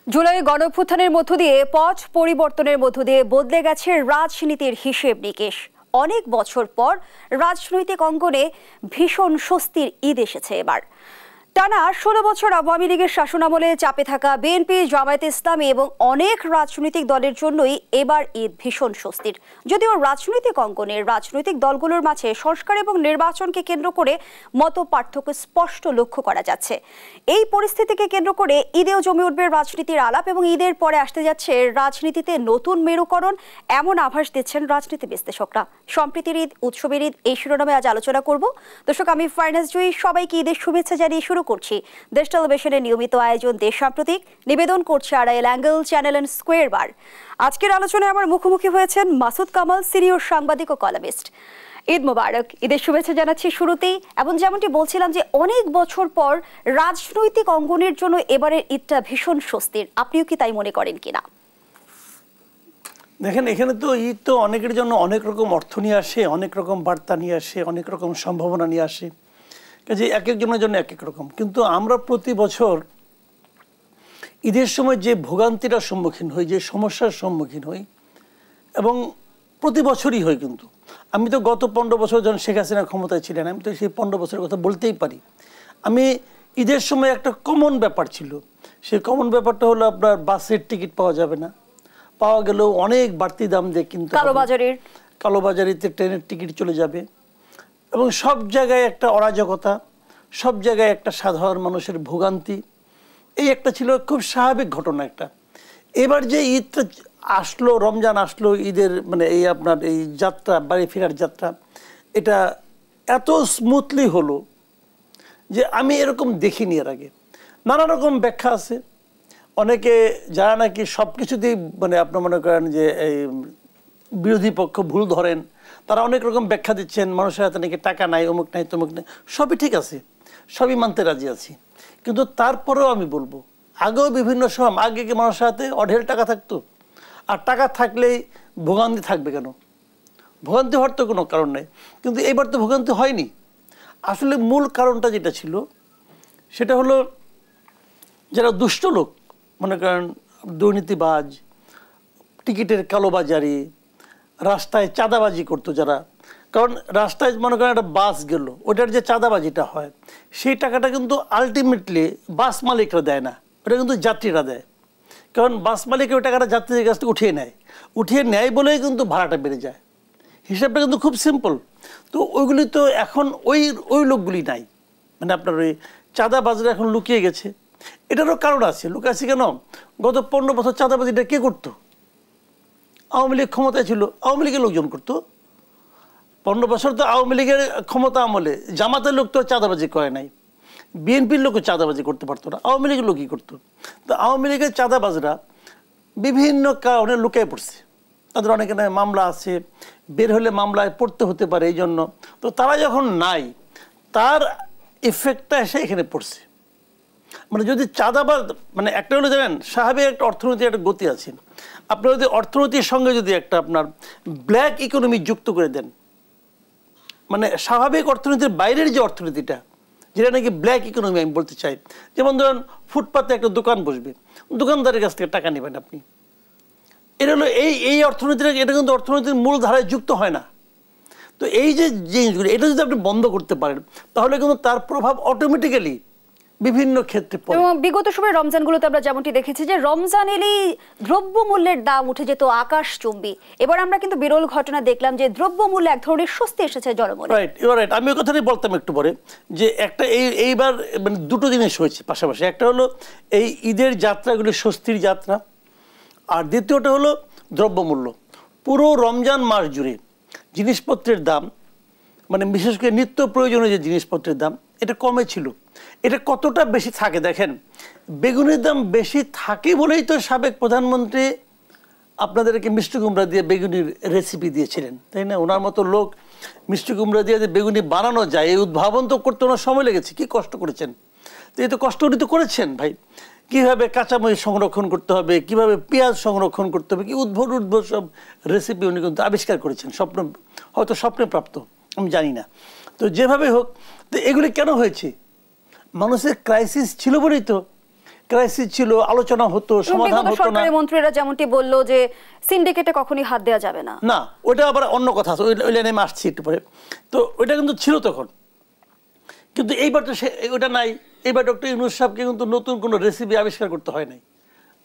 জুলাই গণঅভ্যুত্থানের মধ্য দিয়ে পথ পরিবর্তনের মধ্য দিয়ে বদলে গেছে রাজনীতির হিসেব নিকেশ। অনেক বছর পর রাজনৈতিক অঙ্গনে ভীষণ স্বস্তির ঈদ এসেছে এবার। টানা ১৬ বছর আওয়ামী লীগের শাসনামলে চাপে থাকা বিএনপি, জামায়াতে ইসলামী এবং অনেক রাজনৈতিক দলের জন্যই এবার ঈদ ভীষণ স্বস্তির। যদিও রাজনৈতিক অঙ্গনে রাজনৈতিক দলগুলোর মাঝে সংস্কার এবং নির্বাচনকে কেন্দ্র করে মত পার্থক্য স্পষ্ট লক্ষ্য করা যাচ্ছে। এই পরিস্থিতিকে কেন্দ্র করে ঈদেও জমে উঠবে রাজনীতির আলাপ এবং ঈদের পরে আসতে যাচ্ছে রাজনীতিতে নতুন মেরুকরণ, এমন আভাস দিচ্ছেন রাজনীতি বিশ্লেষকরা। সম্প্রীতির ঈদ, উৎসবের ঈদ, এই শিরোনামে আজ আলোচনা করব। দর্শক, আমি ফারনাজ জুই সবাইকে ঈদের শুভেচ্ছা জানিয়ে শুরু করছি দেশ টেলিভিশনের নিয়মিত আয়োজন দেশ সাম্প্রতিক। নিবেদন করছে Arail angle channel and square বার। আজকের আলোচনায় আমার মুখোমুখি হয়েছেন মাসুদ কামাল, সিনিয়র সাংবাদিক ও কলামিস্ট। ঈদ মোবারক, ঈদের শুভেচ্ছা জানাচ্ছি শুরুতেই। এবং যেমনটি বলছিলাম যে অনেক বছর পর রাজনৈতিক অঙ্গনের জন্য এবারের ঈদটা ভীষণ স্বস্তির, আপনিও কি তাই মনে করেন কিনা? দেখেন, এখানে তো ঈদ তো অনেকের জন্য অনেক রকম অর্থ নিয়ে আসে, অনেক রকম বার্তা নিয়ে আসে, অনেক রকম সম্ভাবনা নিয়ে আসে, কাজে এক একজনের জন্য এক এক রকম। কিন্তু আমরা প্রতি বছর ঈদের সময় যে ভোগান্তিটার সম্মুখীন হই, যে সমস্যার সম্মুখীন হই, এবং প্রতি বছরই হয়। কিন্তু আমি তো গত 15 বছর যখন শেখ হাসিনা ক্ষমতায় ছিলেন, আমি তো সেই 15 বছরের কথা বলতেই পারি। আমি ঈদের সময় একটা কমন ব্যাপার ছিল, সেই কমন ব্যাপারটা হলো আপনার বাসের টিকিট পাওয়া যাবে না, পাওয়া গেলেও অনেক বাড়তি দাম দিয়ে কিন্তু কালোবাজারিতে ট্রেনের টিকিট চলে যাবে, এবং সব জায়গায় একটা অরাজকতা, সব জায়গায় একটা সাধারণ মানুষের ভোগান্তি। এই একটা ছিল খুব স্বাভাবিক ঘটনা একটা। এবার যে ঈদটা আসলো, রমজান আসলো, ঈদের মানে এই আপনার এই যাত্রা, বাড়ি ফেরার যাত্রা, এটা এত স্মুথলি হলো যে আমি এরকম দেখিনি এর আগে। নানা রকম ব্যাখ্যা আছে, অনেকে যারা নাকি সব কিছুতেই মানে আপনার মনে করেন যে এই বিরোধী পক্ষ ভুল ধরেন, তারা অনেক রকম ব্যাখ্যা দিচ্ছেন। মানুষের হাতে নাকি টাকা নাই, অমুক নাই, তমুক নাই, সবই ঠিক আছে, সবই মানতে রাজি আছি। কিন্তু তারপরেও আমি বলবো, আগেও বিভিন্ন সময় আগে কি মানুষের হাতে অঢেল টাকা থাকতো, আর টাকা থাকলেই ভোগান্তি থাকবে কেন? ভোগান্তি হওয়ার তো কোনো কারণ নেই। কিন্তু এবার তো ভোগান্তি হয়নি। আসলে মূল কারণটা যেটা ছিল সেটা হলো যারা দুষ্ট লোক, মনে করেন দুর্নীতিবাজ, টিকিটের কালোবাজারি, রাস্তায় চাঁদাবাজি করতো যারা। কারণ রাস্তায় মনে করেন একটা বাস গেল, ওটার যে চাঁদাবাজিটা হয় সেই টাকাটা কিন্তু আলটিমেটলি বাস মালিকরা দেয় না, ওটা কিন্তু যাত্রীরা দেয়। কারণ বাস মালিক ওই টাকাটা যাত্রীদের কাছ থেকে উঠিয়ে নেয় বলেই কিন্তু ভাড়াটা বেড়ে যায়। হিসাবটা কিন্তু খুব সিম্পল। তো ওইগুলি তো এখন ওই লোকগুলি নাই, মানে আপনার ওই চাঁদাবাজরা এখন লুকিয়ে গেছে। এটারও কারণ আছে, লুকিয়ে আছে কেন? গত 15 বছর চাঁদাবাজিটা কে করতো? আওয়ামী লীগ ক্ষমতায় ছিল, আওয়ামী লীগের লোকজন করতো। 15 বছর তো আওয়ামী লীগের ক্ষমতা আমলে জামাতের লোক তো চাঁদাবাজি করে নাই, বিএনপির লোকও চাঁদাবাজি করতে পারতো না, আওয়ামী লীগের লোকই করতো। তো আওয়ামী লীগের চাঁদাবাজরা বিভিন্ন কারণে লুকিয়ে পড়ছে, তাদের অনেকে মামলা আছে, বের হলে মামলায় পড়তে হতে পারে, এই জন্য। তো তারা যখন নাই, তার এফেক্টটা এসে এখানে পড়ছে। মানে যদি চাঁদাবাজ, মানে একটা হলো জানেন, স্বাভাবিক একটা অর্থনীতির একটা গতি আছে, আপনার যদি অর্থনীতির সঙ্গে যদি একটা আপনার ব্ল্যাক ইকোনমি যুক্ত করে দেন, মানে স্বাভাবিক অর্থনীতির বাইরের যে অর্থনীতিটা, যেটা নাকি ব্ল্যাক ইকোনমি আমি বলতে চাই, যেমন ধরেন ফুটপাতে একটা দোকান বসবে, দোকানদারের কাছ থেকে টাকা নেবেন আপনি, এটা হলো এই অর্থনীতিটা, এটা কিন্তু অর্থনীতির মূল ধারায় যুক্ত হয় না। তো এই যে জিনিসগুলো, এটা যদি আপনি বন্ধ করতে পারেন, তাহলে কিন্তু তার প্রভাব অটোমেটিক্যালি বিভিন্ন ক্ষেত্রে পড়ে। এবং বিগত সময় রমজানগুলোতে আমরা যেমনটি দেখেছি যে রমজান এলেই দ্রব্যমূল্যের দাম উঠে যেত আকাশচুম্বী। এবার আমরা কিন্তু বিরল ঘটনা দেখলাম যে দ্রব্যমূল্যে এক ধরনের স্বস্তি এসেছে জনমনে। রাইট, আমি ওই কথাটাই বলতাম একটু পরে, যে একটা এইবার মানে দুটো জিনিস হয়েছে পাশাপাশি। একটা হলো এই ঈদের যাত্রাগুলি স্বস্তির যাত্রা, আর দ্বিতীয়টা হলো দ্রব্যমূল্য। পুরো রমজান মাস জুড়ে জিনিসপত্রের দাম, মানে বিশেষ করে নিত্য প্রয়োজনীয় যে জিনিসপত্রের দাম, এটা কমে ছিল। এটা কতটা বেশি থাকে দেখেন, বেগুনের দাম বেশি থাকে বলেই তো সাবেক প্রধানমন্ত্রী আপনাদেরকে মিষ্টি কুমড়া দিয়ে বেগুনির রেসিপি দিয়েছিলেন, তাই না? ওনার মতো লোক মিষ্টি কুমড়া দিয়ে যে বেগুনি বানানো যায়, এই উদ্ভাবন তো করতে ওনার সময় লেগেছে, কি কষ্ট করেছেন। তো এই তো কষ্ট উনি তো করেছেন ভাই, কীভাবে কাঁচামরিচ সংরক্ষণ করতে হবে, কিভাবে পেঁয়াজ সংরক্ষণ করতে হবে, কি উদ্ভট সব রেসিপি উনি কিন্তু আবিষ্কার করেছেন, হয়তো স্বপ্নে প্রাপ্ত, আমি জানি না। তো যেভাবে হোক, তো এগুলি কেন হয়েছে? মানুষের ক্রাইসিস ছিল বলেই তো ক্রাইসিস ছিল, আলোচনা হতো, সমাধান হতো না। সরকারি মন্ত্রীরা যেমনটি বললো যে সিন্ডিকেটে কখনোই হাত দেওয়া যাবে না। না, ওটা আবার অন্য কথা, ওই লাইনে আমি আসছি একটু পরে। তো ওইটা কিন্তু ছিল তখন, কিন্তু এইবার তো ওটা নাই। এইবার ডক্টর ইউনূস সাহেবকে কিন্তু নতুন কোনো রেসিপি আবিষ্কার করতে হয় নাই।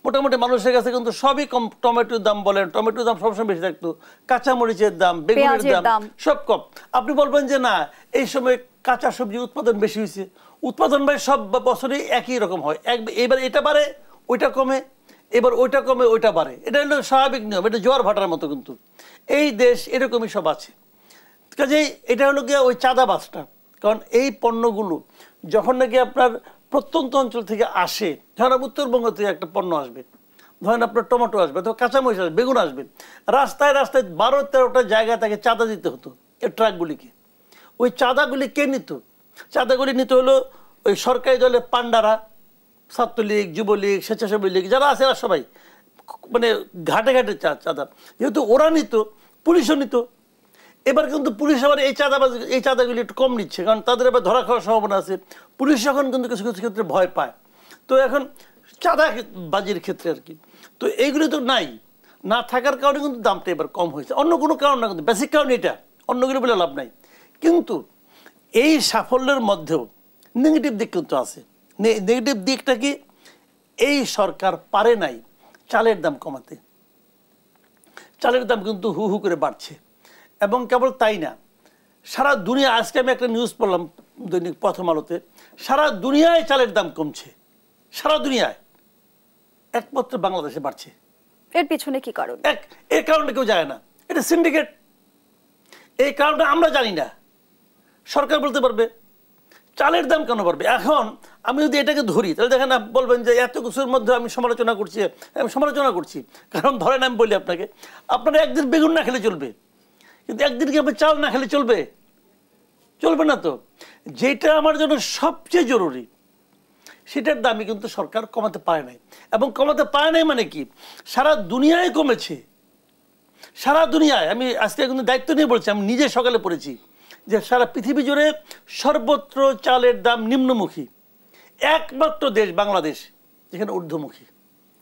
মোটামুটি মানুষের কাছে কিন্তু সবই কম। টমেটোর দাম বলেন, টমেটোর দাম সবসময় বেশি থাকতো, কাঁচামরিচের দাম, বেগুনের দাম সব কম। আপনি বলবেন যে না, এই সময় কাঁচা সবজি উৎপাদন বেশি হয়েছে। উৎপাদন ভাই সব বছরই একই রকম হয়। এবার এটা বাড়ে, ওইটা কমে, এবার ওইটা কমে, ওইটা বাড়ে। এটা হলো স্বাভাবিক নিয়ম, এটা জোয়ার ভাটার মতো। কিন্তু এই দেশ এরকমই সব আছে। কাজেই এটা হলো গিয়ে ওই চাঁদাবাজটা। কারণ এই পণ্যগুলো যখন নাকি আপনার প্রত্যন্ত অঞ্চল থেকে আসে, ধরেন উত্তরবঙ্গ থেকে একটা পণ্য আসবে, ধরেন আপনার টমেটো আসবে, তো কাঁচামরিচ আসবে, বেগুন আসবে, রাস্তায় রাস্তায় 12-13টা জায়গায় তাকে চাঁদা দিতে হতো এই ট্রাকগুলিকে। ওই চাঁদাগুলি কে নিত? চাঁদাগুলি নিতে হলো ওই সরকারি দলের পান্ডারা, ছাত্রলীগ, যুবলীগ, স্বেচ্ছাসেবী লীগ যারা আছে, এরা সবাই মানে ঘাটে ঘাটে চাঁদা। যেহেতু ওরা নিত, পুলিশও নিত। এবার কিন্তু পুলিশ আবার এই চাঁদাগুলি একটু কম নিচ্ছে, কারণ তাদের এবার ধরা খাওয়ার সম্ভাবনা আছে। পুলিশ এখন কিন্তু কিছু কিছু ক্ষেত্রে ভয় পায়। তো এখন চাঁদাবাজির ক্ষেত্রে আর কি, তো এইগুলি তো নাই, না থাকার কারণে কিন্তু দামটা এবার কম হয়েছে। অন্য কোনো কারণ না, কিন্তু বেসিক কারণ এটা, অন্যগুলো বলে লাভ নাই। কিন্তু এই সাফল্যের মধ্যেও নেগেটিভ দিক কিন্তু আছে। নেগেটিভ দিকটা কি? এই সরকার পারে নাই চালের দাম কমাতে। চালের দাম কিন্তু হু হু করে বাড়ছে। এবং কেবল তাই না, সারা দুনিয়া, আজকে আমি একটা নিউজ পড়লাম দৈনিক প্রথম আলোতে, সারা দুনিয়ায় চালের দাম কমছে, সারা দুনিয়ায়, একমাত্র বাংলাদেশে বাড়ছে। এর পিছনে কি কারণ? এর কারণটা কেউ জানে না, এটা সিন্ডিকেট। এই কারণটা আমরা জানি না, সরকার বলতে পারবে। চালের দাম কেন বাড়বে? এখন আমি যদি এটাকে ধরি, তাহলে দেখেন বলবেন যে এত কিছুর মধ্যে আমি সমালোচনা করছি। আমি সমালোচনা করছি কারণ ধরেন আমি বলি আপনাকে, আপনারা একদিন বেগুন না খেলে চলবে, কিন্তু একদিন কি আপনি চাল না খেলে চলবে? চলবে না তো। যেটা আমার জন্য সবচেয়ে জরুরি সেটার দামই কিন্তু সরকার কমাতে পারে নাই। এবং কমাতে পারে নাই মানে কি, সারা দুনিয়ায় কমেছে, সারা দুনিয়ায়। আমি আজকে কিন্তু দায়িত্ব নিয়ে বলছি, আমি নিজে সকালে পড়েছি যে সারা পৃথিবী জুড়ে সর্বত্র চালের দাম নিম্নমুখী, একমাত্র দেশ বাংলাদেশ যেখানে ঊর্ধ্বমুখী।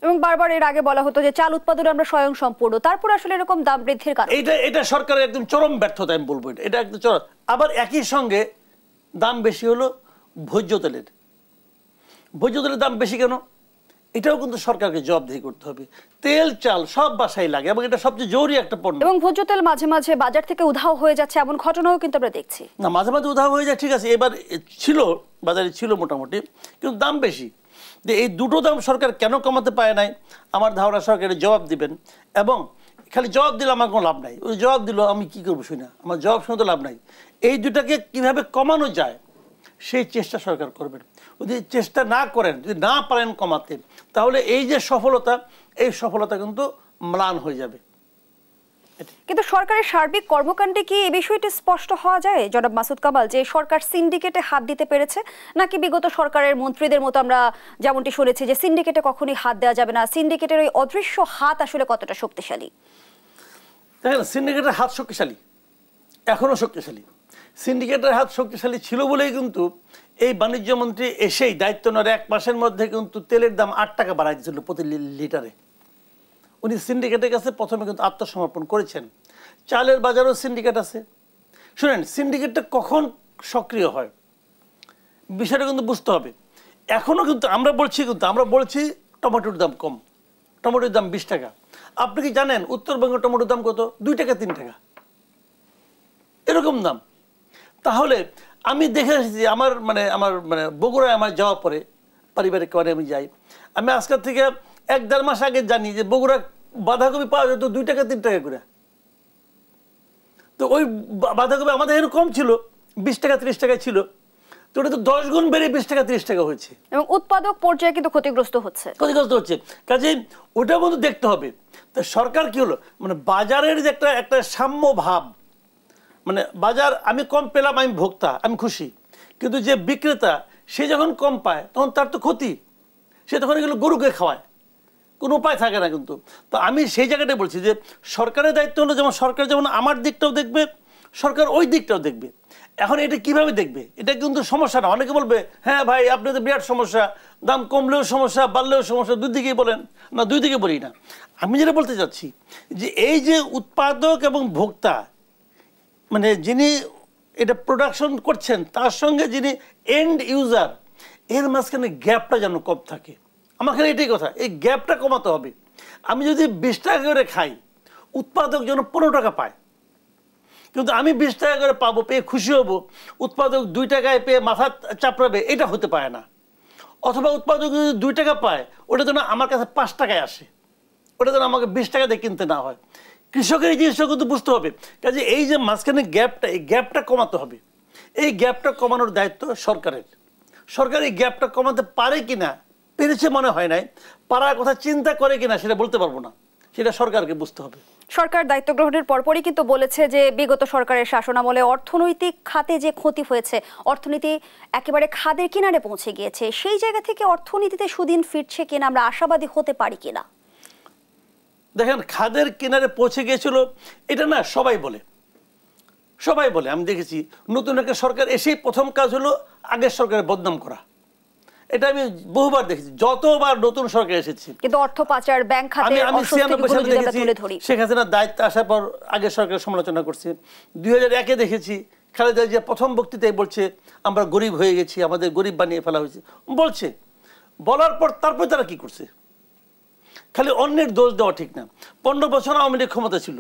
এবং বারবার এর আগে বলা হতো যে চাল উৎপাদনে আমরা স্বয়ং সম্পূর্ণ, তারপর আসলে এরকম দাম বৃদ্ধির কারণ এটা সরকারের একদম চরম ব্যর্থতা, আমি বলবো এটা একদম চরম। আবার একই সঙ্গে দাম বেশি হলো ভোজ্য তেলের। ভোজ্য তেলের দাম বেশি কেন? এটাও কিন্তু সরকারকে জবাবদিহি করতে হবে। তেল চাল সব বাসায় লাগে এবং এটা সবচেয়ে জরুরি একটা পণ্য। এবং ভোজ্য তেল মাঝে মাঝে বাজার থেকে উধাও হয়ে যাচ্ছে, এমন ঘটনাও কিন্তু আমরা দেখছি। না, মাঝে মাঝে উধাও হয়ে যায়, ঠিক আছে, এবার ছিল, বাজারে ছিল মোটামুটি, কিন্তু দাম বেশি। যে এই দুটো দাম সরকার কেন কমাতে পারে নাই, আমার ধারণা সরকারের জবাব দিবেন। এবং খালি জবাব দিলে আমার কোনো লাভ নাই, ওই জবাব দিল আমি কি করবো শুনি না, আমার জবাব শুনে তো লাভ নাই। এই দুটাকে কিভাবে কমানো যায় সেই চেষ্টা সরকার করবেন। যদি চেষ্টা না করেন, যদি না পারেন কমাতে, তাহলে এই যে সফলতা, এই সফলতা কিন্তু ম্লান হয়ে যাবে। কিন্তু সরকারের সার্বিক কর্মকাণ্ডে কি এই বিষয়টি স্পষ্ট হওয়া যায় জনাব মাসুদ কামাল, যে সরকার সিন্ডিকেটে হাত দিতে পেরেছে, নাকি বিগত সরকারের মন্ত্রীদের মতো আমরা যেমনটি শুনেছি যে সিন্ডিকেটে কখনোই হাত দেওয়া যাবে না, সিন্ডিকেটের ওই অদৃশ্য হাত আসলে কতটা শক্তিশালী? দেখেন, সিন্ডিকেটের হাত শক্তিশালী, এখনো শক্তিশালী। সিন্ডিকেটের হাত শক্তিশালী ছিল বলেই কিন্তু এই বাণিজ্য মন্ত্রী এসেই দায়িত্ব নেওয়ার 1 মাসের মধ্যে কিন্তু তেলের দাম 8 টাকা বাড়াই দিয়েছিল প্রতি লিটারে। উনি সিন্ডিকেটের কাছে প্রথমে কিন্তু আত্মসমর্পণ করেছেন। চালের বাজারও সিন্ডিকেট আছে। শুনেন, সিন্ডিকেটটা কখন সক্রিয় হয় বিষয়টা কিন্তু বুঝতে হবে। এখনও কিন্তু আমরা বলছি টমেটোর দাম কম, টমেটোর দাম 20 টাকা। আপনি কি জানেন উত্তরবঙ্গের টমেটোর দাম কত? 2 টাকা 3 টাকা এরকম দাম। তাহলে আমি দেখে এসেছি, আমার বগুড়ায় আমার যাওয়া পরে পারিবারিক কারণে আমি যাই। আমি আজকের থেকে 1-1.5 মাস আগে জানি যে বগুড়া বাঁধাকপি পাওয়া যেত 2 টাকা 3 টাকা করে। তো ওই বাঁধাকপি আমাদের এখানে কম ছিল, 20 টাকা 30 টাকা ছিল, তো ওটা তো 10 গুণ বেড়ে 20 টাকা 30 টাকা হয়েছে। এবং উৎপাদক পর্যায়ে কিন্তু ক্ষতিগ্রস্ত হচ্ছে। কাজে ওটা কিন্তু দেখতে হবে। তো সরকার কি হলো, বাজারের যে একটা সাম্য ভাব, বাজার আমি কম পেলাম, আমি ভোক্তা, আমি খুশি, কিন্তু যে বিক্রেতা সে যখন কম পায় তখন তার তো ক্ষতি, সে তখন এগুলো গরুকে খাওয়ায়, কোনো উপায় থাকে না। কিন্তু তো আমি সেই জায়গাটাই বলছি যে সরকারের দায়িত্ব হলো, যেমন সরকার যেমন আমার দিকটাও দেখবে, সরকার ওই দিকটাও দেখবে। এখন এটা কিভাবে দেখবে? এটা কিন্তু সমস্যা না। অনেকে বলবে হ্যাঁ ভাই আপনাদের বিরাট সমস্যা, দাম কমলেও সমস্যা, বাড়লেও সমস্যা, দুই দিকেই বলেন। না, দুই দিকে বলি না। আমি যেটা বলতে চাচ্ছি যে এই যে উৎপাদক এবং ভোক্তা, মানে যিনি এটা প্রোডাকশন করছেন তার সঙ্গে যিনি এন্ড ইউজার, এর মাঝখানে গ্যাপটা যেন কম থাকে। আমার খালি এটাই কথা, এই গ্যাপটা কমাতে হবে। আমি যদি 20 টাকা করে খাই, উৎপাদক যেন 15 টাকা পায়। কিন্তু আমি 20 টাকা করে পাবো, পেয়ে খুশি হব, উৎপাদক 2 টাকায় পেয়ে মাথা চাপড়াবে, এটা হতে পারে না। অথবা উৎপাদক যদি 2 টাকা পায়, ওটা যেন আমার কাছে 5 টাকায় আসে, ওটা যেন আমাকে 20 টাকা দিয়ে কিনতে না হয়। কৃষকের এই জিনিসটা কিন্তু বুঝতে হবে। কাজে এই যে মাঝখানে গ্যাপটা, এই গ্যাপটা কমাতে হবে। এই গ্যাপটা কমানোর দায়িত্ব সরকারের। সরকার এই গ্যাপটা কমাতে পারে কিনা, পেরেছে মনে হয় নাই, পারার কথা চিন্তা করে কিনা সেটা বলতে পারবো না, সেটা সরকারকে বুঝতে হবে। সরকার দায়িত্ব গ্রহণের পরপরই কিন্তু বলেছে যে বিগত সরকারের শাসনামলে অর্থনৈতিক খাতে যে ক্ষতি হয়েছে, অর্থনীতি একেবারে খাদের কিনারে পৌঁছে গিয়েছে, সেই জায়গা থেকে অর্থনীতিতে সুদিন ফিরছে কিনা আমরা আশাবাদী হতে পারি কিনা? দেখেন, খাদের কিনারে পৌঁছে গিয়েছিল এটা না সবাই বলে, সবাই বলে। আমি দেখেছি নতুন একটা সরকার এসেই প্রথম কাজ হলো আগের সরকারের বদনাম করা। এটা আমি বহুবার দেখেছি, যতবার নতুন সরকার এসেছে। কিন্তু অর্থ পাচার, ব্যাংক খাতে অস্বস্তিগুলো যদি আমরা তুলে ধরি, শেখ হাসিনার দায়িত্ব আসার পর আগের সরকারের সমালোচনা করছে। 2001-এ দেখেছি খালেদা জিয়া প্রথম বক্তৃতায় বলছে আমরা গরিব হয়ে গেছি, আমাদের গরিব বানিয়ে ফেলা হয়েছে বলছে। বলার পর তারপর তারা কি করছে? খালি অন্যের দোষ দেওয়া ঠিক না। 15 বছর আওয়ামী লীগ ক্ষমতা ছিল,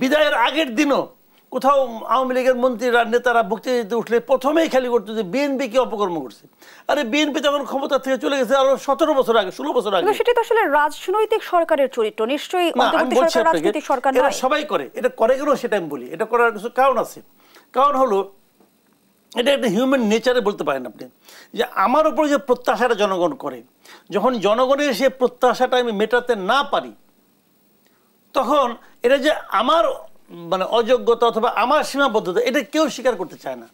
বিদায়ের আগের দিনও কোথাও আওয়ামী লীগের মন্ত্রীরা নেতারা বক্তৃতা দিতে উঠলে প্রথমেই খালি করতো যে বিএনপিকে অপকর্ম করছে। আরে বিএনপি তখন ক্ষমতা থেকে চলে গেছে আরো 17 বছর আগে, 16 বছর আগে। সেটা তো আসলে রাজনৈতিক সরকারের চরিত্র, নিশ্চয়ই অন্তর্বর্তী সরকার রাজনৈতিক সরকার নয়। সবাই করে, এটা করে কেন সেটা আমি বলি। এটা করার কিছু কারণ আছে। কারণ হলো এটা একটা হিউম্যান নেচারে বলতে পারেন আপনি, যে আমার উপরে যে প্রত্যাশাটা জনগণ করে, যখন জনগণের সে প্রত্যাশাটা আমি মেটাতে না পারি, তখন এটা যে আমার মানে অযোগ্যতা অথবা আমার সীমাবদ্ধতা, এটা কেউ স্বীকার করতে চায় না।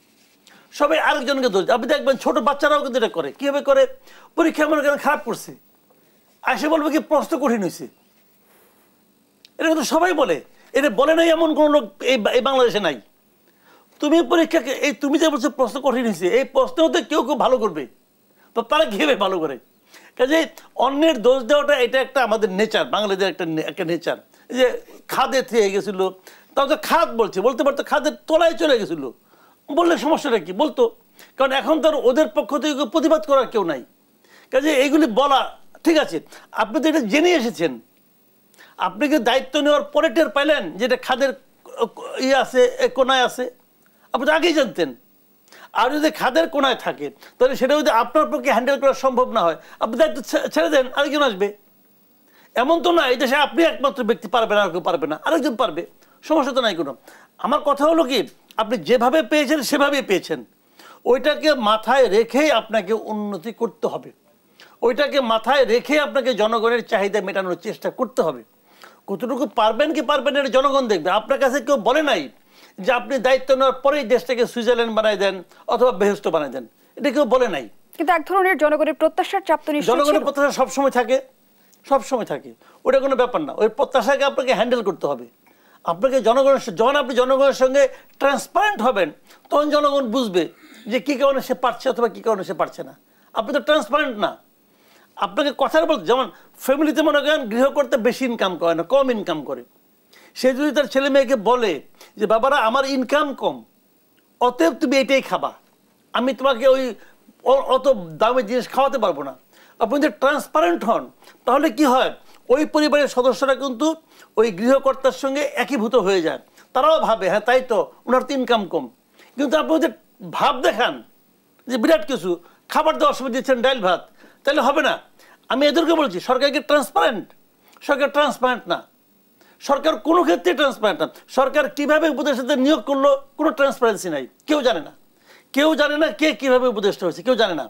সবাই আরেকজনকে দোষ। আপনি দেখবেন ছোট বাচ্চারাও কিন্তু এটা করে। কীভাবে করে? পরীক্ষা মনে করেন খারাপ করছে, আসে বলবে কি প্রশ্ন কঠিন হয়েছে। এটা কিন্তু সবাই বলে। এটা বলে নাই এমন কোনো লোক এই বাংলাদেশে নাই। তুমি পরীক্ষাকে এই তুমি যে বলছো প্রশ্ন কঠিন হয়েছে, এই প্রশ্নেও তো কেউ কেউ ভালো করবে, তো তারা কীভাবে ভালো করে? কাজে অন্যের দোষ দেওয়াটা এটা একটা আমাদের নেচার, বাংলাদেশের একটা নেচার। যে খাদে থেকে গেছিল, তাও তো খাদ বলছে, বলতে পারতো খাদের তলায় চলে গেছিল, বললে সমস্যাটা কি? বলতো। কারণ এখন তো ওদের পক্ষ থেকে প্রতিবাদ করার কেউ নাই। কাজে এইগুলি বলা ঠিক আছে। আপনি তো এটা জেনে এসেছেন, আপনি কি দায়িত্ব নেওয়ার পরে টের পাইলেন যেটা খাদের ইয়ে আছে, কোনায় আছে? আপনি তো আগেই জানতেন। আর যদি খাদের কোনায় থাকে, তাহলে সেটা যদি আপনার পক্ষে হ্যান্ডেল করা সম্ভব না হয়, আপনি দায়িত্ব ছেড়ে দেন, আরেকজন আসবে। এমন তো না এই দেশে আপনি একমাত্র ব্যক্তি পারবেন, আর কেউ পারবে না, আরেকজন পারবে, সমস্যা তো নাই কোনো। আমার কথা হলো কি, আপনি যেভাবে পেয়েছেন সেভাবেই পেয়েছেন, ওইটাকে মাথায় রেখেই আপনাকে উন্নতি করতে হবে, ওইটাকে মাথায় রেখে আপনাকে জনগণের চাহিদা মেটানোর চেষ্টা করতে হবে। কতটুকু পারবেন কি পারবেন এটা জনগণ দেখবে। আপনার কাছে কেউ বলে নাই যে আপনি দায়িত্ব নেওয়ার পরেই দেশটাকে সুইজারল্যান্ড বানাই দেন অথবা বেহেশত বানাই দেন, এটা কেউ বলে নাই। কিন্তু এক ধরনের জনগণের প্রত্যাশার চাপ তো নিশ্চয়ই জনগণের প্রত্যাশা সবসময় থাকে, সবসময় থাকে, ওটা কোনো ব্যাপার না। ওই প্রত্যাশাকে আপনাকে হ্যান্ডেল করতে হবে। আপনাকে জনগণের, যখন আপনি জনগণের সঙ্গে ট্রান্সপারেন্ট হবেন, তখন জনগণ বুঝবে যে কী কারণে সে পারছে অথবা কী কারণে সে পারছে না। আপনি তো ট্রান্সপারেন্ট না। আপনাকে কথার বলতে, যেমন ফ্যামিলিতে মনে করেন গৃহকর্তা বেশি ইনকাম করে না, কম ইনকাম করে। সে যদি তার ছেলে মেয়েকে বলে যে বাবারা আমার ইনকাম কম, অতএব তুমি এটাই খাবা, আমি তোমাকে ওই অত দামি জিনিস খাওয়াতে পারবো না, আপনি যদি ট্রান্সপারেন্ট হন, তাহলে কি হয়, ওই পরিবারের সদস্যরা কিন্তু ওই গৃহকর্তার সঙ্গে একীভূত হয়ে যায়। তারাও ভাবে হ্যাঁ তাই তো, ওনার তো ইনকাম কম। কিন্তু আপনি যদি ভাব দেখান যে বিরাট কিছু খাবার দেওয়ার সময় দিচ্ছেন ডাল ভাত, তাহলে হবে না। আমি এদেরকে বলছি সরকারকে ট্রান্সপারেন্ট, সরকার ট্রান্সপারেন্ট না। সরকার কোনো ক্ষেত্রে ট্রান্সপারেন্ট না। সরকার কীভাবে উপদেষ্টাদের নিয়োগ করলো কোনো ট্রান্সপারেন্সি নাই, কেউ জানে না। কেউ জানে না কে কীভাবে উপদেষ্টা হয়েছে, কেউ জানে না।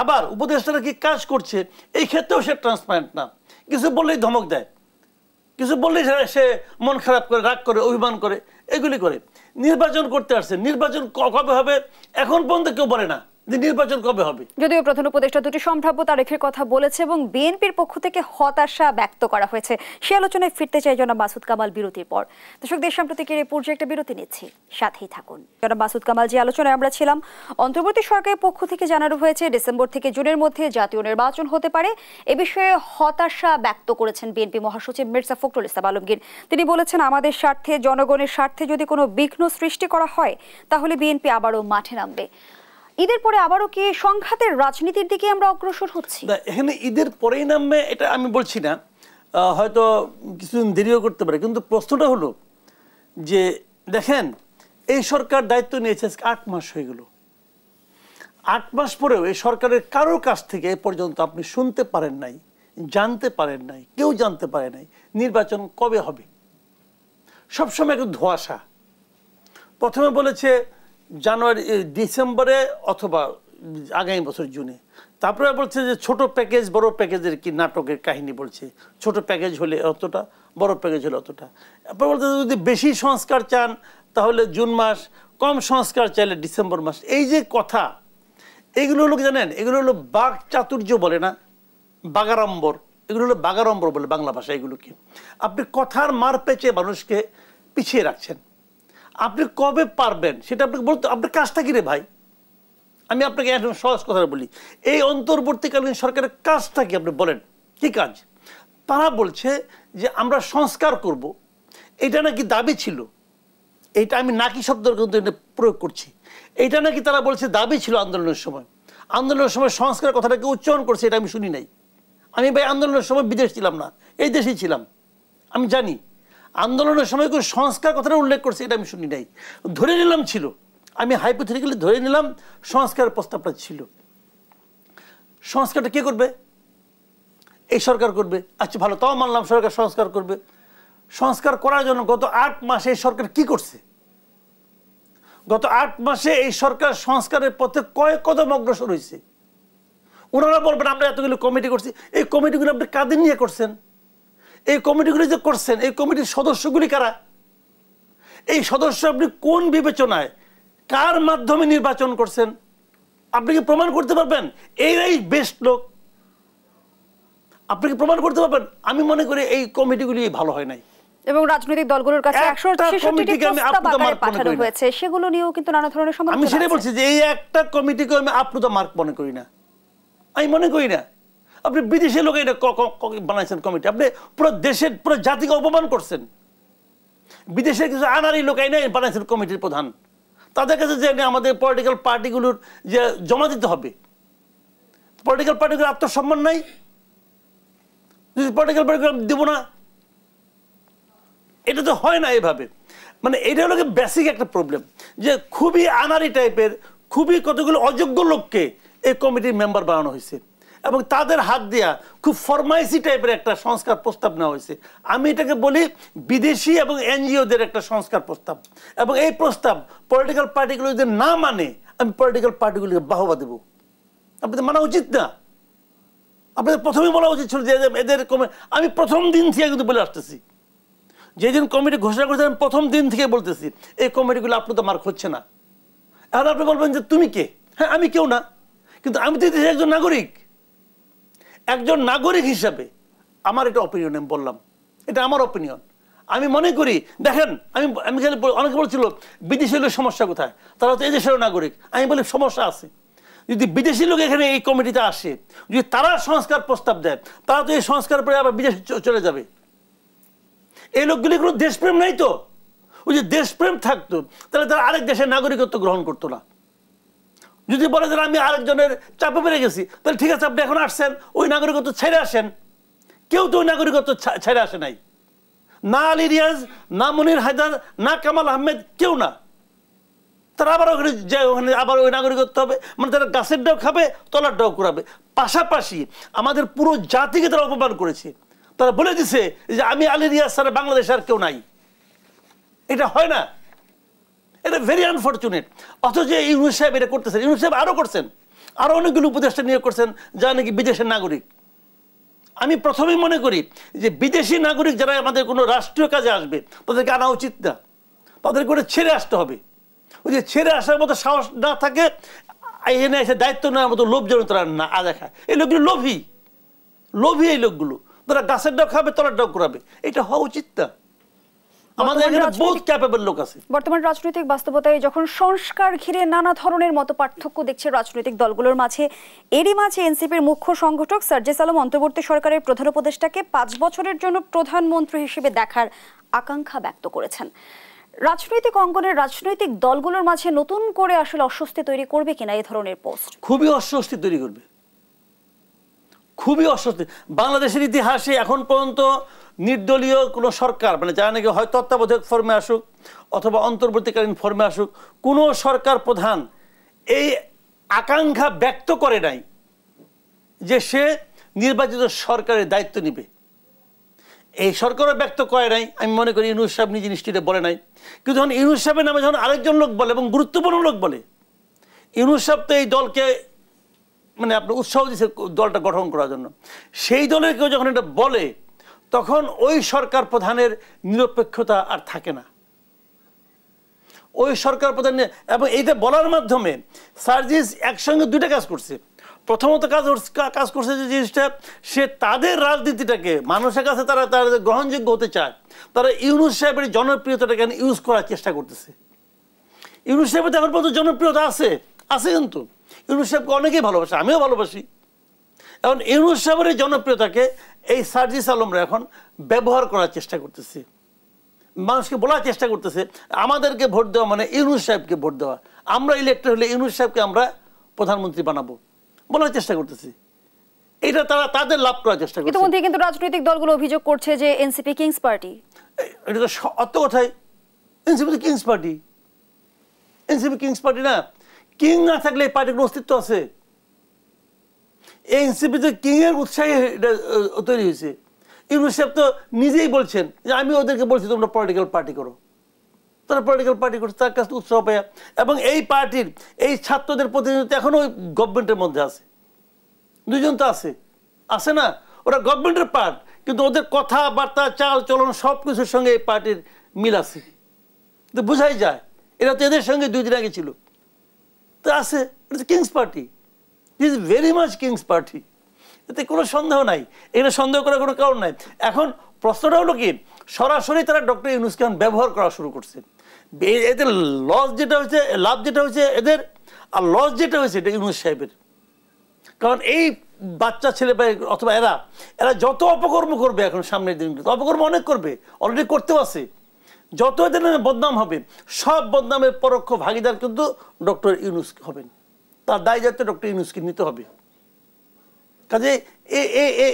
আবার উপদেষ্টারা কি কাজ করছে এই ক্ষেত্রেও সে ট্রান্সপারেন্ট না। কিছু বললেই ধমক দেয়, কিছু বললেই সে মন খারাপ করে, রাগ করে, অভিমান করে, এগুলি করে। নির্বাচন করতে আসছে, নির্বাচন কবে হবে এখন পর্যন্ত কেউ বলে না। নির্বাচন কবে হবে। যদিও প্রধান উপদেষ্টা দুটি সম্ভাব্য তারিখের কথা বলেছে এবং বিএনপির পক্ষ থেকে হতাশা ব্যক্ত করা হয়েছে। সে আলোচনায় ফিরতে চাই জনাব মাসুদ কামাল বিরতির পর। দর্শক, দেশ সাম্প্রতিকের এই পর্যায়ে একটা বিরতি নিচ্ছি, সাথেই থাকুন। জনাব মাসুদ কামাল, যে আলোচনায় আমরা ছিলাম, অন্তর্বর্তী সরকারের পক্ষ থেকে জানানো হয়েছে ডিসেম্বর থেকে জুনের মধ্যে জাতীয় নির্বাচন হতে পারে। এ বিষয়ে হতাশা ব্যক্ত করেছেন বিএনপি মহাসচিব মির্জা ফখরুল ইসলাম আলমগীর। তিনি বলেছেন, আমাদের স্বার্থে, জনগণের স্বার্থে যদি কোনো বিঘ্ন সৃষ্টি করা হয় তাহলে বিএনপি আবারও মাঠে নামবে। ঈদের পরে আবারও কি সংঘাতের রাজনীতির দিকে আমরা অগ্রসর হচ্ছি? এখানে ঈদের পরেই নামবে এটা আমি বলছি না, হয়তো কিছুদিন দেরিও করতে পারে, কিন্তু প্রশ্নটা হলো যে দেখেন, এই সরকার দায়িত্ব নিয়েছে 8 মাস হয়ে গেল। 8 মাস পরেও এই সরকারের কারোর কাছ থেকে এ পর্যন্ত আপনি শুনতে পারেন নাই, জানতে পারেন নাই, কেউ জানতে পারে নাই নির্বাচন কবে হবে। সবসময় একটু ধোঁয়াশা। প্রথমে বলেছে জানুয়ারি, ডিসেম্বরে অথবা আগামী বছর জুনে। তারপরে বলছে যে ছোট প্যাকেজ বড় প্যাকেজের কি নাটকের কাহিনী বলছে, ছোট প্যাকেজ হলে অতটা, বড় প্যাকেজ হলে অতটা। তারপরে বলছে যদি বেশি সংস্কার চান তাহলে জুন মাস, কম সংস্কার চাইলে ডিসেম্বর মাস। এই যে কথা, এগুলো হলো জানেন, এগুলো হলো বাক চাতুর্য বলে না, বাগাড়ম্বর। এগুলো হলো বাগাড়ম্বর বলে বাংলা ভাষা। এগুলোকে আপনি কথার মার পেঁচে মানুষকে পিছিয়ে রাখছেন। আপনি কবে পারবেন সেটা আপনাকে বলতে, আপনার কাজটা কি রে ভাই? আমি আপনাকে একদম সহজ কথা বলি, এই অন্তর্বর্তীকালীন সরকারের কাজটা কি আপনি বলেন, কি কাজ? তারা বলছে যে আমরা সংস্কার করব, এটা নাকি দাবি ছিল। এইটা আমি নাকি শব্দের কিন্তু প্রয়োগ করছি। এইটা নাকি তারা বলছে দাবি ছিল আন্দোলনের সময়। আন্দোলনের সময় সংস্কার কথাটাকে উচ্চারণ করছে, এটা আমি শুনি নাই। আমি ভাই আন্দোলনের সময় বিদেশ ছিলাম না, এই দেশেই ছিলাম, আমি জানি। আন্দোলনের সময় কোনো সংস্কার কথাটা উল্লেখ করছে এটা আমি শুনি নাই। ধরে নিলাম ছিল, আমি হাইপোথেটিক্যালি ধরে নিলাম সংস্কারের প্রস্তাবটা ছিল। সংস্কারটা কে করবে? এই সরকার করবে। আচ্ছা ভালো, তাও মানলাম সরকার সংস্কার করবে। সংস্কার করার জন্য গত 8 মাসে এই সরকার কি করছে? গত 8 মাসে এই সরকার সংস্কারের পথে কয়েক কদম অগ্রসর হয়েছে। ওনারা বলবেন আমরা এতগুলো কমিটি করছি। এই কমিটিগুলো আপনি কাদের নিয়ে করছেন? এই কমিটিগুলি যে করছেন, এই কমিটির সদস্যগুলি কারা? এই সদস্য আপনি কোন বিবেচনায়, কার মাধ্যমে নির্বাচন করছেন? আপনি কি প্রমাণ করতে পারবেন এই বেস্ট লোক? আপনি কি প্রমাণ করতে পারবেন? আমি মনে করি এই কমিটিগুলি ভালো হয় নাই। এবং রাজনৈতিক দলগুলোর কাছে 166টি প্রস্তাব আকারে পাঠানো হয়েছে, সেগুলো নিয়েও কিন্তু নানা ধরনের সমালোচনা। আমি সেটাই বলছি যে এই একটা কমিটিকে আমি আপ টু দ্য মার্ক মনে করি না। আমি মনে করি না। আপনি বিদেশি লোক এটা বানাইছেন কমিটি, আপনি পুরো দেশের পুরো জাতিকে অপমান করছেন। বিদেশের কিছু আনারি লোক আইনে বানাইছেন কমিটির প্রধান। তাদের কাছে যে আমাদের পলিটিক্যাল পার্টিগুলোর যে জমা দিতে হবে, পলিটিক্যাল পার্টিগুলোর আত্মসম্মান নাই, পলিটিক্যাল পার্টিগুলো দেবো না, এটা তো হয় না এভাবে। মানে এটা হলো বেসিক একটা প্রবলেম, যে খুবই আনারি টাইপের, খুবই কতগুলো অযোগ্য লোককে এই কমিটির মেম্বার বানানো হয়েছে এবং তাদের হাত দিয়া খুব ফরমাইসি টাইপের একটা সংস্কার প্রস্তাব নেওয়া হয়েছে। আমি এটাকে বলি বিদেশি এবং এনজিওদের একটা সংস্কার প্রস্তাব। এবং এই প্রস্তাব পলিটিক্যাল পার্টিগুলো যদি না মানে, আমি পলিটিক্যাল পার্টিগুলিকে বাহবা দেব। আপনাদের মানা উচিত না। আপনাদের প্রথমেই বলা উচিত ছিল যে এদের আমি প্রথম দিন থেকে কিন্তু বলে আসতেছি, যেদিন কমিটি ঘোষণা করেছে আমি প্রথম দিন থেকে বলতেছি এই কমিটিগুলো আপনার তো মার্ক হচ্ছে না। এখন আপনি বলবেন যে তুমি কে? হ্যাঁ, আমি কেউ না, কিন্তু আমি তো দেশের একজন নাগরিক। একজন নাগরিক হিসাবে আমার এটা অপিনিয়ন, আমি বললাম এটা আমার অপিনিয়ন। আমি মনে করি, দেখেন আমি অনেকে বলছিল বিদেশি লোকের সমস্যা কোথায়, তারা তো এই দেশেরও নাগরিক। আমি বলি সমস্যা আছে। যদি বিদেশি লোক এখানে এই কমিটিতে আসে, যদি তারা সংস্কার প্রস্তাব দেয়, তারা তো এই সংস্কার পরে আবার বিদেশে চলে যাবে। এই লোকগুলি কোনো দেশপ্রেম নাই তো। ওই যে দেশপ্রেম থাকতো তাহলে তারা আরেক দেশের নাগরিকত্ব গ্রহণ করতো না। যদি বলে যে আমি আরেকজনের চাপে পেরে গেছি, তাহলে ঠিক আছে আপনি এখন আসছেন, ওই নাগরিকত্ব ছেড়ে আসেন। কেউ তো ওই নাগরিকত্ব ছেড়ে আসে নাই, না আলী রিয়াজ, না মনির হায়দার, না কামাল আহমেদ, কেউ না। তারা আবার ওখানে যায়, ওখানে আবার ওই নাগরিকত্ব হবে, মানে তারা গাছের ডাও খাবে, তলার ডাও করাবে। পাশাপাশি আমাদের পুরো জাতিকে তারা অপমান করেছে। তারা বলে দিছে যে আমি আলী রিয়াজ ছাড়া বাংলাদেশে আর কেউ নাই। এটা হয় না, এটা ভেরি আনফর্চুনেট। অথচ ইউনূস সাহেব এটা করতেছেন। ইউনূস সাহেব আরও করছেন, আরও অনেকগুলো উপদেষ্টা নিয়োগ করছেন যারা নাকি বিদেশের নাগরিক। আমি প্রথমেই মনে করি যে বিদেশি নাগরিক যারা আমাদের কোনো রাষ্ট্রীয় কাজে আসবে তাদেরকে আনা উচিত না, তাদেরকে ওটা ছেড়ে আসতে হবে। ওই যে ছেড়ে আসার মতো সাহস না থাকে, এখানে এসে দায়িত্ব নেওয়ার মতো লোভ যেন তারা না দেখা। এই লোকগুলো লোভী, এই লোকগুলো তারা গাছের ডাক খাবে, তলার ডাক করাবে। এটা হওয়া উচিত না। আমাদের এখানে বহুত ক্যাপেবল লোক আছে। বর্তমান রাজনৈতিক বাস্তবতায় যখন সংস্কার ঘিরে নানা ধরনের মত পার্থক্য দেখছে রাজনৈতিক দলগুলোর মাঝে, এরই মাঝে এনসিপির মুখ্য সংগঠক সার্জিস আলম অন্তর্বর্তী সরকারের প্রধান উপদেষ্টাকে 5 বছরের জন্য প্রধানমন্ত্রী হিসেবে দেখার আকাঙ্ক্ষা ব্যক্ত করেছেন। রাজনৈতিক অঙ্গনের রাজনৈতিক দলগুলোর মাঝে নতুন করে আসলে অস্বস্তি তৈরি করবে কিনা এই ধরনের পোস্ট? খুবই অস্বস্তি তৈরি করবে, খুবই অস্বস্তি। বাংলাদেশের ইতিহাসে এখন পর্যন্ত নির্দলীয় কোনো সরকার, মানে যারা নাকি হয় তত্ত্বাবধায়ক ফর্মে আসুক অথবা অন্তর্বর্তীকালীন ফর্মে আসুক, কোনো সরকার প্রধান এই আকাঙ্ক্ষা ব্যক্ত করে নাই যে সে নির্বাচিত সরকারের দায়িত্ব নিবে। এই সরকারও ব্যক্ত করে নাই। আমি মনে করি ইউনূস সাহেব নিজে নিশ্চিত বলে নাই। কিন্তু যখন ইউনূস সাহেবের নামে যখন আরেকজন লোক বলে এবং গুরুত্বপূর্ণ লোক বলে, ইউনূস সাহেব তো এই দলকে মানে আপনার উৎসাহ দিচ্ছে দলটা গঠন করার জন্য, সেই দলের কেউ যখন এটা বলে তখন ওই সরকার প্রধানের নিরপেক্ষতা আর থাকে না। ওই সরকার প্রধান, এবং এইটা বলার মাধ্যমে সার্জিস একসঙ্গে দুইটা কাজ করছে। প্রথমত কাজ করছে যে জিনিসটা, সে তাদের রাজনীতিটাকে মানুষের কাছে তারা গ্রহণযোগ্য হতে চায়, তারা ইউনূস সাহেবের জনপ্রিয়তাটাকে ইউজ করার চেষ্টা করতেছে। ইউনূস সাহেবের এখন পর্যন্ত জনপ্রিয়তা আছে, কিন্তু ইউনূস সাহেবকে অনেকেই ভালোবাসে, আমিও ভালোবাসি। এখন ইউনূস সাহেবের জনপ্রিয়তাকে এই সার্জিস আলমরা এখন ব্যবহার করার চেষ্টা করতেছে, মানুষকে বলার চেষ্টা করতেছে আমাদেরকে ভোট দেওয়া মানে ইউনূস সাহেবকে ভোট দেওয়া, আমরা ইলেক্টেড হলে ইউনূস সাহেবকে আমরা প্রধানমন্ত্রী বানাবো বলার চেষ্টা করতেছি। এটা তারা তাদের লাভ করার চেষ্টা করছে। ইতিমধ্যে কিন্তু রাজনৈতিক দলগুলো অভিযোগ করছে যে এনসিপি কিংস পার্টি। এটা তো অত কথাই, এনসিপি তো king's party. NCP king's party না, কিং না থাকলে এই পার্টির অস্তিত্ব আছে। এই এনসিপিতে কিং এর উৎসাহে এটা তৈরি হয়েছে। ইউনূস সাহেব তো নিজেই বলছেন যে আমি ওদেরকে বলছি তোমরা পলিটিক্যাল পার্টি করো, তারা পলিটিক্যাল পার্টি করছে, তার কাছে উৎসাহ পায়। এবং এই পার্টির এই ছাত্রদের প্রতিনিধিত্ব এখনো ওই গভর্নমেন্টের মধ্যে আছে, দুজন তো আছে না, ওরা গভর্নমেন্টের পার্ট, কিন্তু ওদের কথাবার্তা চাল চলন সব কিছুর সঙ্গে এই পার্টির মিল আছে, তো বোঝাই যায় এরা তো এদের সঙ্গে 2 দিন আগে ছিল, তো আছে। এটা king's party, is very much king's party, এতে কোনো সন্দেহ নাই, এখানে সন্দেহ করার কোনো কারণ নাই। এখন প্রশ্নটা হলো কি, সরাসরি তারা ডক্টর ইউনূসকে ব্যবহার করা শুরু করছে। এদের লস যেটা হয়েছে, লাভ যেটা হয়েছে এদের, আর লস যেটা হয়েছে এটা ইউনূস সাহেবের। কারণ এই বাচ্চা ছেলে অথবা এরা যত অপকর্ম করবে এখন সামনের দিনগুলো, অপকর্ম অনেক করবে, অলরেডি করতেও আছে, যত এদের বদনাম হবে সব বদনামের পরোক্ষ ভাগিদার কিন্তু ডক্টর ইউনূস হবেন, তার দায় দায়িত্ব ডক্টর ইউনূসকে নিতে হবে। কাজে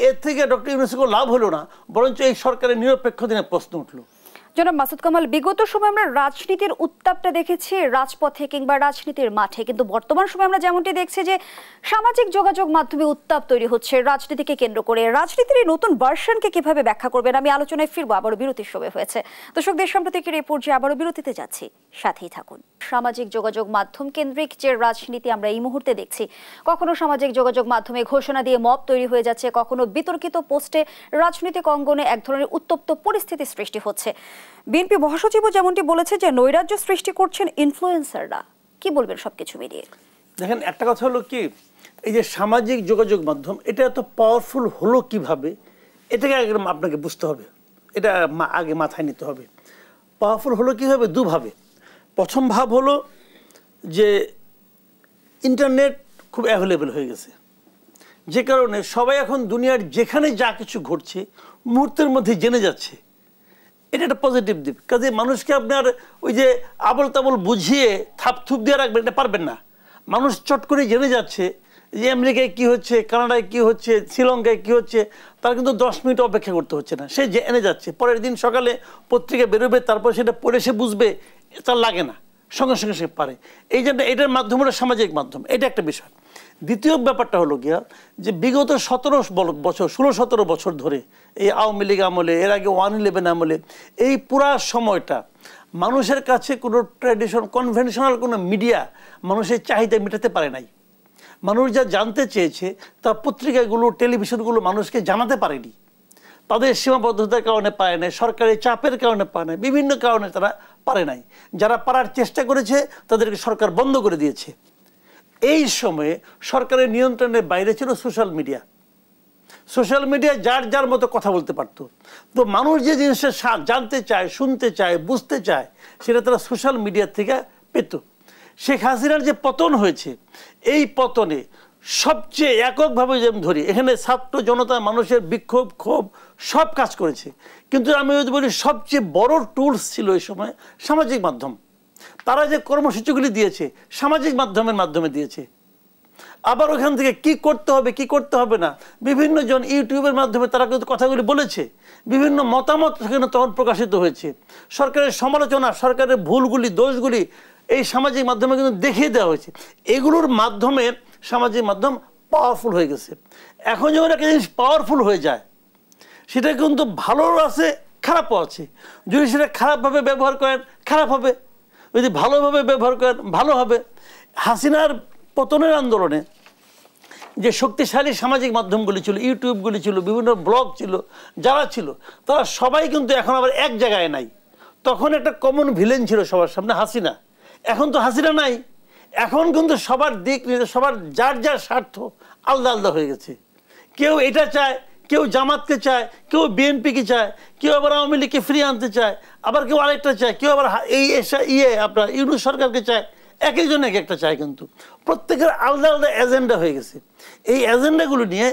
এর থেকে ডক্টর ইউনূসের কোনো লাভ হলো না, বরঞ্চ এই সরকারের নিরপেক্ষতা নিয়ে প্রশ্ন উঠলো। জনাব মাসুদ কামাল, বিগত সময় আমরা রাজনীতির উত্তাপটা দেখেছি রাজপথে কিংবা রাজনীতির মাঠে, কিন্তু বর্তমান সময় আমরা যেমনটি দেখছি যে সামাজিক যোগাযোগ মাধ্যমে উত্তাপ তৈরি হচ্ছে রাজনীতিকে কেন্দ্র করে। রাজনীতির এই নতুন ভার্সনকে কিভাবে ব্যাখ্যা করবেন? আমি আলোচনায় ফিরবো, আবারও বিরতির সময় হয়েছে। দর্শক, দেশ সম্প্রতিকের এই পর্যায়ে আবারও বিরতিতে যাচ্ছি, সাথেই থাকুন। সামাজিক যোগাযোগ মাধ্যম কেন্দ্রিক যে রাজনীতি আমরা এই মুহূর্তে দেখছি, কখনো সামাজিক যোগাযোগ মাধ্যমে ঘোষণা দিয়ে মব তৈরি হয়ে যাচ্ছে, কখনো বিতর্কিত পোস্টে রাজনৈতিক অঙ্গনে এক ধরনের উত্তপ্ত পরিস্থিতি সৃষ্টি হচ্ছে। বিএনপি মহাসচিবও যেমনটি বলেছে যে নৈরাজ্য সৃষ্টি করছেন ইনফ্লুয়েন্সাররা। কি বলবেন সবকিছু মিলিয়ে? দেখেন, একটা কথা হলো কি, এই যে সামাজিক যোগাযোগ মাধ্যম এটা এত পাওয়ারফুল হলো কিভাবে, এটাকে আগে আপনাকে বুঝতে হবে, এটা আগে মাথায় নিতে হবে। পাওয়ারফুল হলো কীভাবে? দুভাবে। প্রথম ভাব হলো যে ইন্টারনেট খুব অ্যাভেলেবেল হয়ে গেছে, যে কারণে সবাই এখন দুনিয়ার যেখানে যা কিছু ঘটছে মুহূর্তের মধ্যে জেনে যাচ্ছে। এটা একটা পজিটিভ দিক। কাজে মানুষকে আপনার ওই যে আবল তাবল বুঝিয়ে থাপথুপ দিয়ে রাখবেন, এটা পারবেন না। মানুষ চট করে জেনে যাচ্ছে যে আমেরিকায় কী হচ্ছে, কানাডায় কী হচ্ছে, শ্রীলঙ্কায় কী হচ্ছে, তার কিন্তু 10 মিনিট অপেক্ষা করতে হচ্ছে না, সে জেনে যাচ্ছে। পরের দিন সকালে পত্রিকা বেরোবে, তারপর সেটা পড়ে সে বুঝবে, তার লাগে না, সঙ্গে সঙ্গে সে পারে। এই জন্য এটার মাধ্যম হলো সামাজিক মাধ্যম, এটা একটা বিষয়। দ্বিতীয় ব্যাপারটা হলো গিয়া যে বিগত 16-17 বছর ধরে এই আওয়ামী লীগ আমলে, এর আগে 111 আমলে, এই পুরা সময়টা মানুষের কাছে কোনো কনভেনশনাল কোনো মিডিয়া মানুষের চাহিদা মেটাতে পারে নাই। মানুষ যা জানতে চেয়েছে তা পত্রিকাগুলো, টেলিভিশনগুলো মানুষকে জানাতে পারেনি। তাদের সীমাবদ্ধতার কারণে পারে নাই, সরকারি চাপের কারণে পারে নাই, বিভিন্ন কারণে তারা পারে নাই। যারা পারার চেষ্টা করেছে তাদেরকে সরকার বন্ধ করে দিয়েছে। এই সময়ে সরকারের নিয়ন্ত্রণের বাইরে ছিল সোশ্যাল মিডিয়া। সোশ্যাল মিডিয়া যার যার মতো কথা বলতে পারত। তো মানুষ যে জিনিসটা জানতে চায়, শুনতে চায়, বুঝতে চায়, সেটা তারা সোশ্যাল মিডিয়া থেকে পেত। শেখ হাসিনার যে পতন হয়েছে, এই পতনে সবচেয়ে এককভাবে যে ধরি, এখানে ছাত্র জনতা মানুষের বিক্ষোভ, ক্ষোভ সব কাজ করেছে, কিন্তু আমি যদি বলি সবচেয়ে বড় টুলস ছিল এই সময় সামাজিক মাধ্যম। তারা যে কর্মসূচিগুলি দিয়েছে সামাজিক মাধ্যমের মাধ্যমে দিয়েছে। আবার ওখান থেকে কি করতে হবে কি করতে হবে না বিভিন্ন জন ইউটিউবের মাধ্যমে তারা কিন্তু কথাগুলি বলেছে, বিভিন্ন মতামত সেখানে তখন প্রকাশিত হয়েছে। সরকারের সমালোচনা, সরকারের ভুলগুলি, দোষগুলি এই সামাজিক মাধ্যমে কিন্তু দেখিয়ে দেওয়া হয়েছে। এগুলোর মাধ্যমে সামাজিক মাধ্যম পাওয়ারফুল হয়ে গেছে। এখন যখন একটা জিনিস পাওয়ারফুল হয়ে যায়, সেটা কিন্তু ভালোও আছে, খারাপও আছে। যদি সেটা খারাপভাবে ব্যবহার করেন খারাপ হবে, যদি ভালোভাবে ব্যবহার করেন ভালো হবে। হাসিনার পতনের আন্দোলনে যে শক্তিশালী সামাজিক মাধ্যমগুলি ছিল, ইউটিউবগুলি ছিল, বিভিন্ন ব্লগ ছিল, যারা ছিল তারা সবাই কিন্তু এখন আবার এক জায়গায় নাই। তখন একটা কমন ভিলেন ছিল সবার সামনে, হাসিনা। এখন তো হাসিনা নাই, এখন কিন্তু সবার দিক নিয়ে সবার যার যার স্বার্থ আলাদা আলাদা হয়ে গেছে। কেউ এটা চায়, কেউ জামাতকে চায়, কেউ বিএনপিকে চায়, কেউ আবার আওয়ামী লীগকে ফিরিয়ে আনতে চায়, আবার কেউ আরেকটা চায়, কেউ আবার আপনার ইউনূস সরকারকে চায়। এক একজন এক একটা চায়, কিন্তু প্রত্যেকের আলাদা আলাদা এজেন্ডা হয়ে গেছে। এই এজেন্ডাগুলো নিয়ে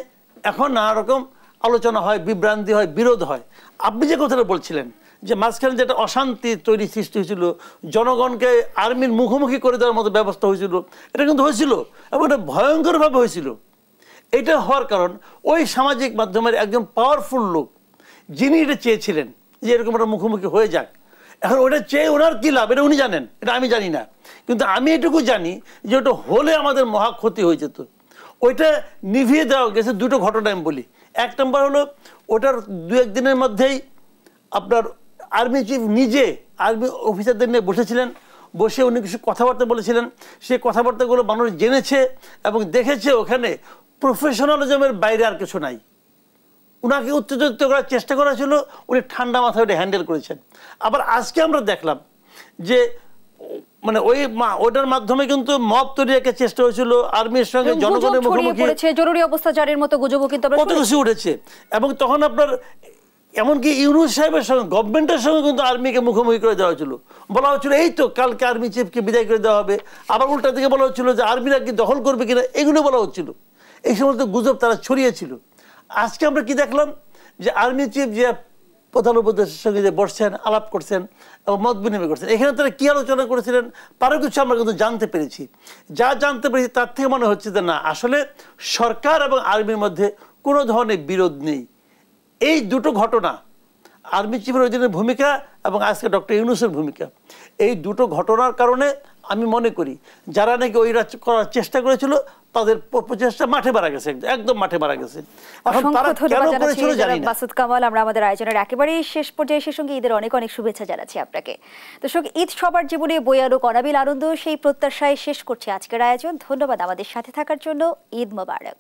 এখন নানা রকম আলোচনা হয়, বিভ্রান্তি হয়, বিরোধ হয়। আপনি যে কথাটা বলছিলেন যে মাঝখানে যেটা অশান্তি তৈরি সৃষ্টি হয়েছিল, জনগণকে আর্মির মুখোমুখি করে দেওয়ার মতো ব্যবস্থা হয়েছিল, এটা কিন্তু হয়েছিল এবং এটা ভয়ঙ্করভাবে হয়েছিল। এটা হওয়ার কারণ ওই সামাজিক মাধ্যমের একজন পাওয়ারফুল লোক, যিনি এটা চেয়েছিলেন যে এরকম একটা মুখোমুখি হয়ে যাক। এখন ওটা চেয়ে ওনার কী লাভ এটা উনি জানেন, এটা আমি জানি না, কিন্তু আমি এটুকু জানি যে ওটা হলে আমাদের মহা ক্ষতি হয়ে যেত। ওইটা নিভিয়ে দেওয়া গেছে দুটো ঘটনা আমি বলি। এক নম্বর হলো, ওটার দু একদিনের মধ্যেই আপনার আর্মি চিফ নিজে আর্মি অফিসারদের নিয়ে বসেছিলেন, বসে উনি কিছু কথাবার্তা বলেছিলেন। সেই কথাবার্তাগুলো মানুষ জেনেছে এবং দেখেছে ওখানে প্রফেশনালিজমের বাইরে আর কিছু নাই। উনাকে উত্তেজিত করার চেষ্টা করা ছিল, উনি ঠান্ডা মাথায় ওটা হ্যান্ডেল করেছেন। আবার আজকে আমরা দেখলাম যে মানে ওইটার মাধ্যমে কিন্তু মব তৈরি একটা চেষ্টা হয়েছিল, আর্মির সঙ্গে জনগণের মুখোমুখি, জরুরি অবস্থা জারির মতো গুজবও কিন্তু কত কিছু উঠেছে। এবং তখন আপনার এমনকি ইউনূস সাহেবের সঙ্গে, গভর্নমেন্টের সঙ্গে কিন্তু আর্মিকে মুখোমুখি করে দেওয়া হয়েছিল। বলা হচ্ছিল এই তো কালকে আর্মি চিফকে বিদায় করে দেওয়া হবে। আবার উল্টা দিকে বলা হচ্ছিল যে আর্মিরা কি দখল করবে কিনা, এগুলো বলা হচ্ছিল। এই সমস্ত গুজব তারা ছড়িয়েছিল। আজকে আমরা কি দেখলাম যে আর্মি চিফ যে প্রধান উপদেষ্টার সঙ্গে যে বসছেন, আলাপ করছেন এবং মত বিনিময় করছেন, এখানে তারা কী আলোচনা করেছিলেন তারও কিছু আমরা কিন্তু জানতে পেরেছি। যা জানতে পেরেছি তার থেকে মনে হচ্ছে যে না, আসলে সরকার এবং আর্মির মধ্যে কোনো ধরনের বিরোধ নেই। এই দুটো ঘটনা, আর্মি চিফের ওই দিনের ভূমিকা এবং আজকে ডক্টর ইউনূসের ভূমিকা, এই দুটো ঘটনার কারণে আমি মনে করি যারা নাকি ওই করার চেষ্টা করেছিল তাদের প্রচেষ্টা মাঠে মারা গেছে, একদম মাঠে মারা গেছে। এখন তারা কেন করেছিল জানি না। মাসুদ কামাল, আমরা আমাদের আয়োজনের একেবারেই শেষ পর্যায়ে এসে সঙ্গে ঈদের অনেক অনেক শুভেচ্ছা জানাচ্ছি আপনাকে। দর্শক, ঈদ সবার জীবনে বয়ে আনুক অনাবিল আনন্দ, সেই প্রত্যাশায় শেষ করছে আজকের আয়োজন। ধন্যবাদ আমাদের সাথে থাকার জন্য। ঈদ মোবারক।